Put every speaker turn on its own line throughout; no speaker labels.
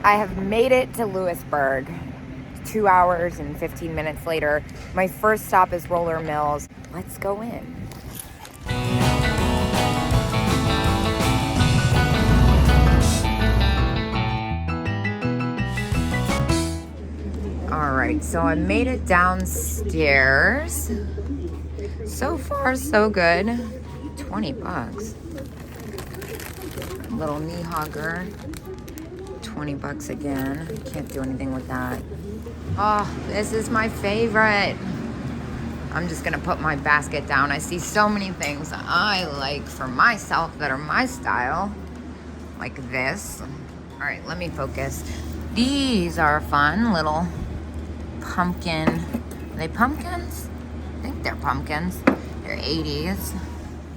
I have made it to Lewisburg. 2 hours and 15 minutes later. My first stop is Roller Mills. Let's go in. All right, so I made it downstairs. So far, so good. 20 bucks. Little knee hugger. 20 bucks again. Can't do anything with that. Oh, this is my favorite. I'm just gonna put my basket down. I see so many things I like for myself that are my style. Like this. All right, let me focus. These are fun little pumpkin. Are they pumpkins? I think they're pumpkins. They're 80s.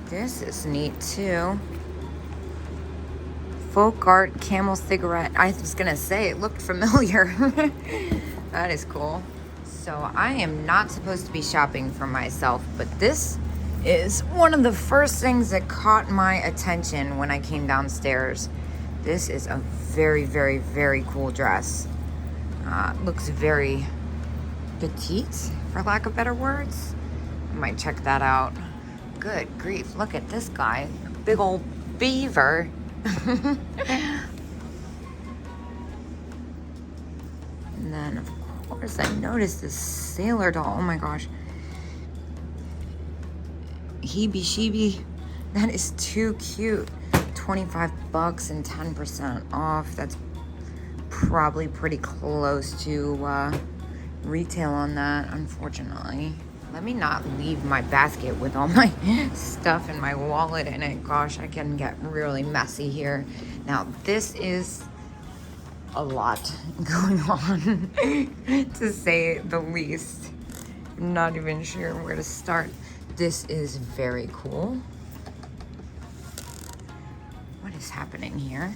This is neat too. Folk art camel cigarette. I was gonna say it looked familiar. That is cool. So I am not supposed to be shopping for myself, but this is one of the first things that caught my attention when I came downstairs. This is a very, very, very cool dress. Looks very petite, for lack of better words. I might check that out. Good grief, look at this guy. Big old beaver. And then, of course, I noticed this sailor doll. Oh my gosh. Heebie sheebie. That is too cute. 25 bucks and 10% off. That's probably pretty close to retail on that, unfortunately. Let me not leave my basket with all my stuff and my wallet in it. Gosh, I can get really messy here. Now, this is a lot going on, to say the least. I'm not even sure where to start. This is very cool. What is happening here?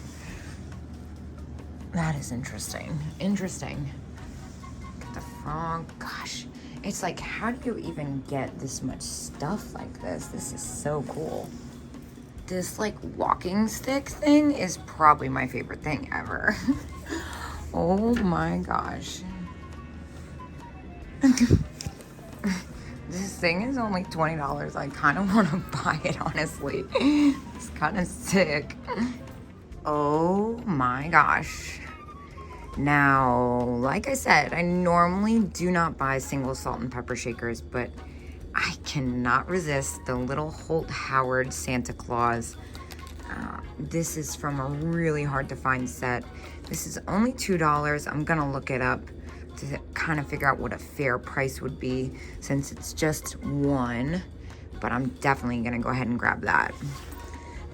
That is interesting. Interesting. Look at the frog. Gosh. It's like, how do you even get this much stuff like this? This is so cool. This like walking stick thing is probably my favorite thing ever. Oh my gosh. This thing is only $20. I kind of want to buy it, honestly. It's kind of sick. Oh my gosh. Now, like I said, I normally do not buy single salt and pepper shakers, but I cannot resist the little Holt Howard Santa Claus. This is from a really hard to find set. This is only $2. I'm gonna look it up to kind of figure out what a fair price would be since it's just one, but I'm definitely gonna go ahead and grab that.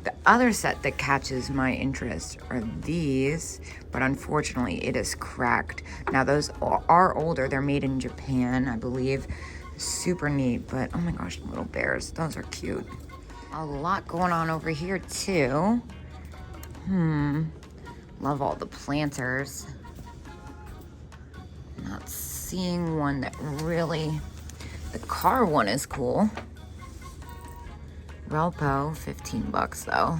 The other set that catches my interest are these, but unfortunately it is cracked. Now those are older, they're made in Japan, I believe. Super neat, but oh my gosh, little bears, those are cute. A lot going on over here too. Love all the planters. Not seeing one that really, the car one is cool. Relpo, 15 bucks though.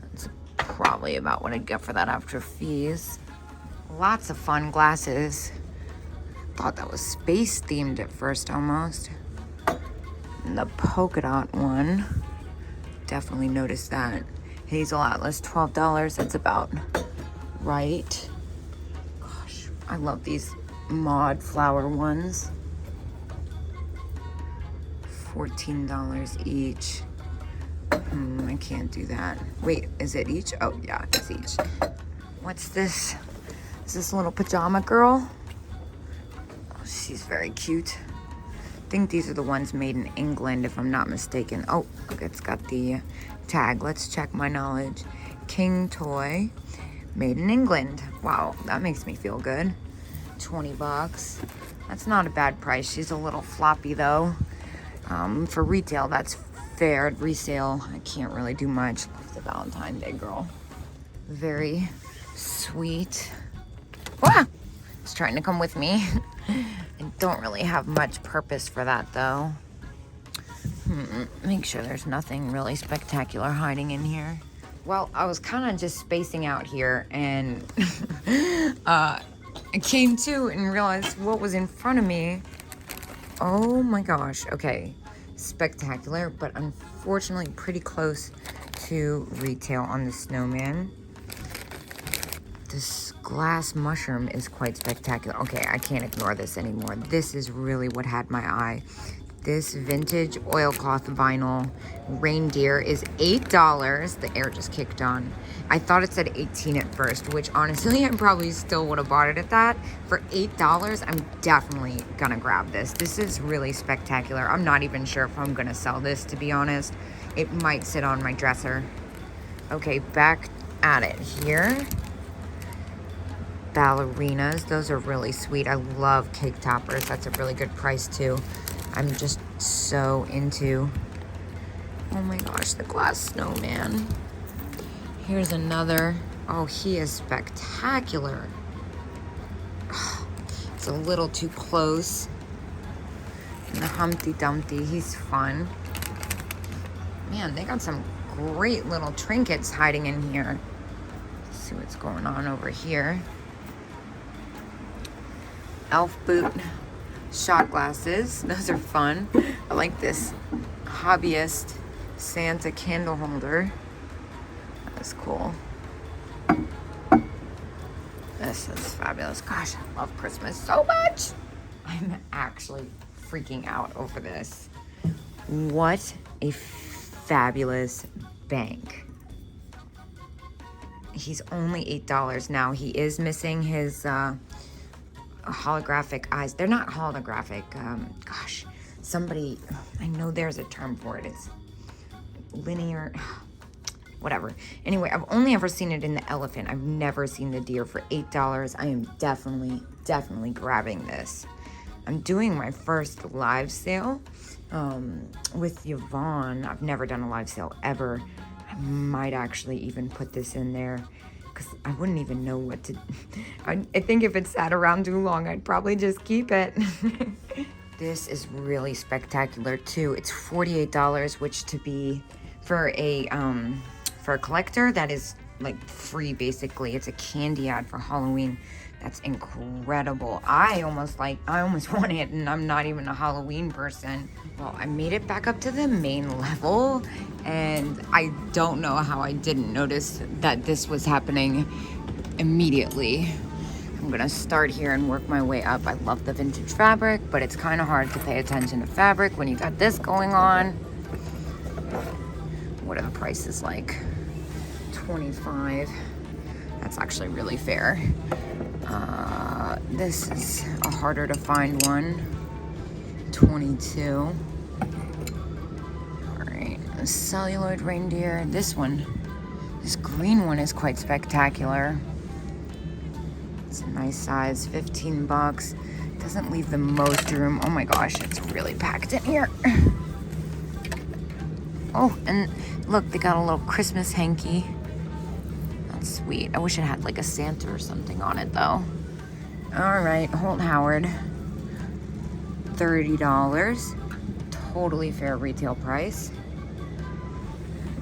That's probably about what I'd get for that after fees. Lots of fun glasses. Thought that was space themed at first almost. And the polka dot one, definitely noticed that. Hazel Atlas, $12, that's about right. Gosh, I love these mod flower ones. $14 each. I can't do that. Wait, is it each? Oh yeah, it's each. What's this? Is this a little pajama girl? Oh, she's very cute. I think these are the ones made in England, if I'm not mistaken. Oh, look, it's got the tag. Let's check my knowledge. King toy, made in England. Wow, that makes me feel good. 20 bucks. That's not a bad price. She's a little floppy though. For retail, that's fair. At resale, I can't really do much. Love the Valentine's Day girl. Very sweet. Wow! It's trying to come with me. I don't really have much purpose for that though. Make sure there's nothing really spectacular hiding in here. Well, I was kind of just spacing out here and I came to and realized what was in front of me. Oh my gosh. Okay. Spectacular, but unfortunately pretty close to retail on the snowman. This glass mushroom is quite spectacular. Okay, I can't ignore this anymore. This is really what had my eye. This vintage oilcloth vinyl reindeer is $8. The air just kicked on. I thought it said 18 at first, which honestly, I probably still would have bought it at that. For $8, I'm definitely gonna grab this. This is really spectacular. I'm not even sure if I'm gonna sell this, to be honest. It might sit on my dresser. Okay, back at it here. Ballerinas, those are really sweet. I love cake toppers. That's a really good price too. I'm just so into, oh my gosh, the glass snowman. Here's another. Oh, he is spectacular. It's a little too close. And the Humpty Dumpty, he's fun. Man, they got some great little trinkets hiding in here. Let's see what's going on over here. Elf boot. Shot glasses, those are fun. I like this hobbyist Santa candle holder. That's cool. This is fabulous. Gosh, I love Christmas so much. I'm actually freaking out over this. What a fabulous bank. He's only $8 now. He is missing his holographic eyes. They're not holographic. Gosh, somebody, I know there's a term for it. It's linear, whatever. Anyway, I've only ever seen it in the elephant. I've never seen the deer. For $8. I am definitely grabbing this. I'm doing my first live sale with Yvonne. I've never done a live sale ever. I might actually even put this in there, because I wouldn't even know what to. I think if it sat around too long, I'd probably just keep it. This is really spectacular too. It's $48, which to be for a collector, that is like free basically. It's a candy ad for Halloween. That's incredible. I almost want it, and I'm not even a Halloween person. Well, I made it back up to the main level, and I don't know how I didn't notice that this was happening immediately. I'm gonna start here and work my way up. I love the vintage fabric, but it's kind of hard to pay attention to fabric when you got this going on. What are the prices like? $25. That's actually really fair. This is a harder to find one. $22. All right, a celluloid reindeer. This green one is quite spectacular. It's a nice size, $15. Doesn't leave the most room. Oh my gosh, it's really packed in here. Oh, and look, they got a little Christmas hanky. That's sweet. I wish it had like a Santa or something on it though. All right, Holt Howard, $30. Totally fair retail price.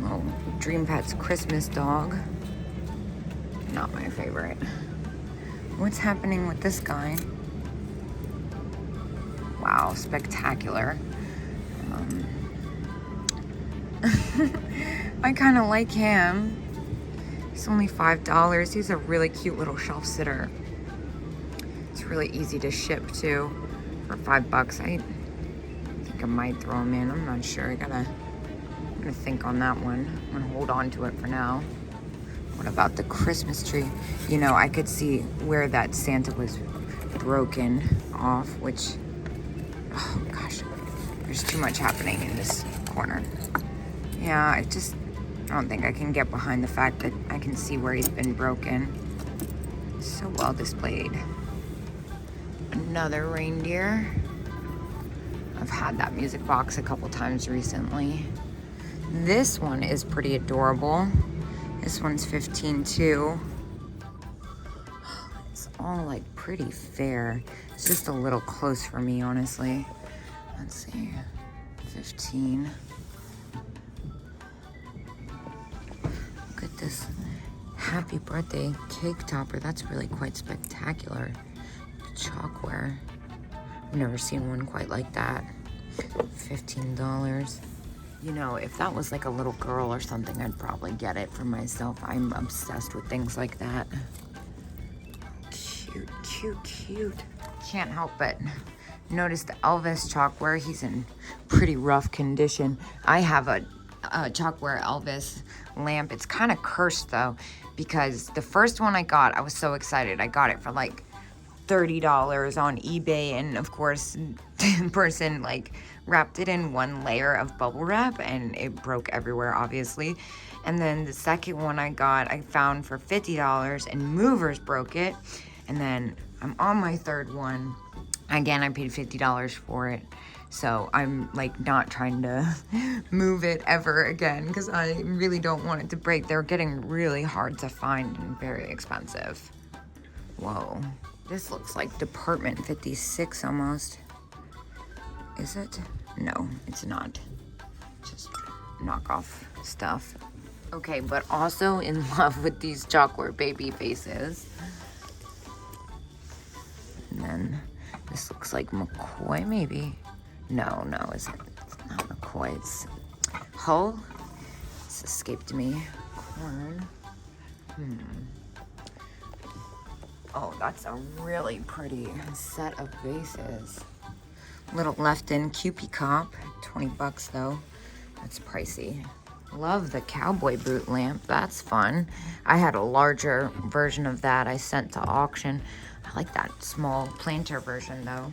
Oh, Dream Pets Christmas dog. Not my favorite. What's happening with this guy? Wow, spectacular. I kind of like him. He's only $5. He's a really cute little shelf sitter. It's really easy to ship too for $5. I think I might throw him in. I'm not sure. I'm gonna think on that one. I'm gonna hold on to it for now. What about the Christmas tree? You know, I could see where that Santa was broken off, which, oh gosh, there's too much happening in this corner. Yeah, I don't think I can get behind the fact that I can see where he's been broken. So well displayed. Another reindeer. I've had that music box a couple times recently. This one is pretty adorable. This one's $15 too. It's all like pretty fair. It's just a little close for me, honestly. Let's see, $15. Look at this happy birthday cake topper. That's really quite spectacular. Chalkware. I've never seen one quite like that. $15. You know, if that was like a little girl or something, I'd probably get it for myself. I'm obsessed with things like that. Cute, cute, cute. Can't help but notice the Elvis chalkware. He's in pretty rough condition. I have a chalkware Elvis lamp. It's kind of cursed though, because the first one I got, I was so excited. I got it for like $30 on eBay, and of course the person like wrapped it in one layer of bubble wrap and it broke everywhere, obviously. And then the second one I got, I found for $50 and movers broke it. And then I'm on my third one. Again, I paid $50 for it. So I'm like not trying to move it ever again because I really don't want it to break. They're getting really hard to find and very expensive. Whoa. This looks like Department 56 almost. Is it? No, it's not. Just knockoff stuff. Okay, but also in love with these chocolate baby faces. And then this looks like McCoy maybe. No, it's not McCoy. It's Hull. This escaped me. Corn. Oh, that's a really pretty set of vases. Little left-in Cupid Cop, 20 bucks though. That's pricey. Love the cowboy boot lamp, that's fun. I had a larger version of that I sent to auction. I like that small planter version though.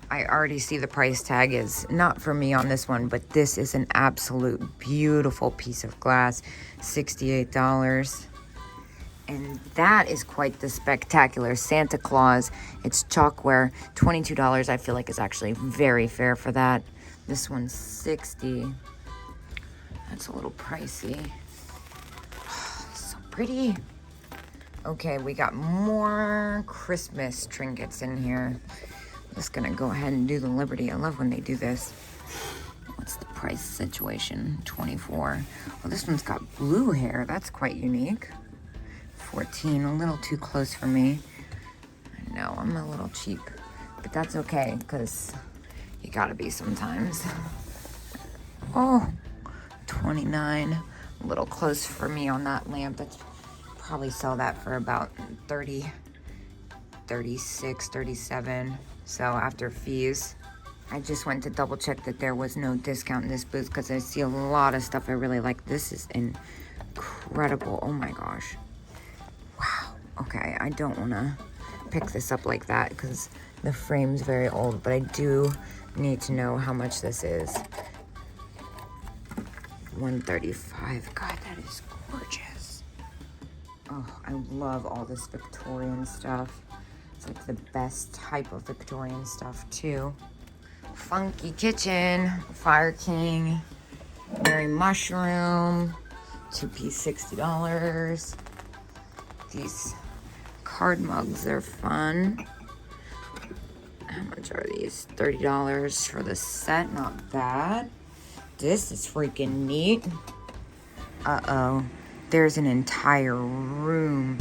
I already see the price tag is not for me on this one, but this is an absolute beautiful piece of glass, $68. And that is quite the spectacular Santa Claus. It's chalkware, $22 I feel like is actually very fair for that. This one's $60. That's a little pricey. So pretty. Okay, we got more Christmas trinkets in here. Just gonna go ahead and do the Liberty. I love when they do this. What's the price situation? $24. Well, this one's got blue hair. That's quite unique. $14, a little too close for me. I know, I'm a little cheap, but that's okay, because you gotta be sometimes. Oh, $29, a little close for me on that lamp. That's probably sell that for about $30, $36, $37. So after fees, I just went to double check that there was no discount in this booth because I see a lot of stuff I really like. This is incredible. Oh my gosh. Wow. Okay, I don't want to pick this up like that because the frame's very old, but I do need to know how much this is. $135. God, that is gorgeous. Oh, I love all this Victorian stuff. It's like the best type of Victorian stuff too. Funky Kitchen, Fire King, Mary Mushroom, 2-piece $60. These card mugs are fun. How much are these? $30 for the set, not bad. This is freaking neat. Uh-oh, there's an entire room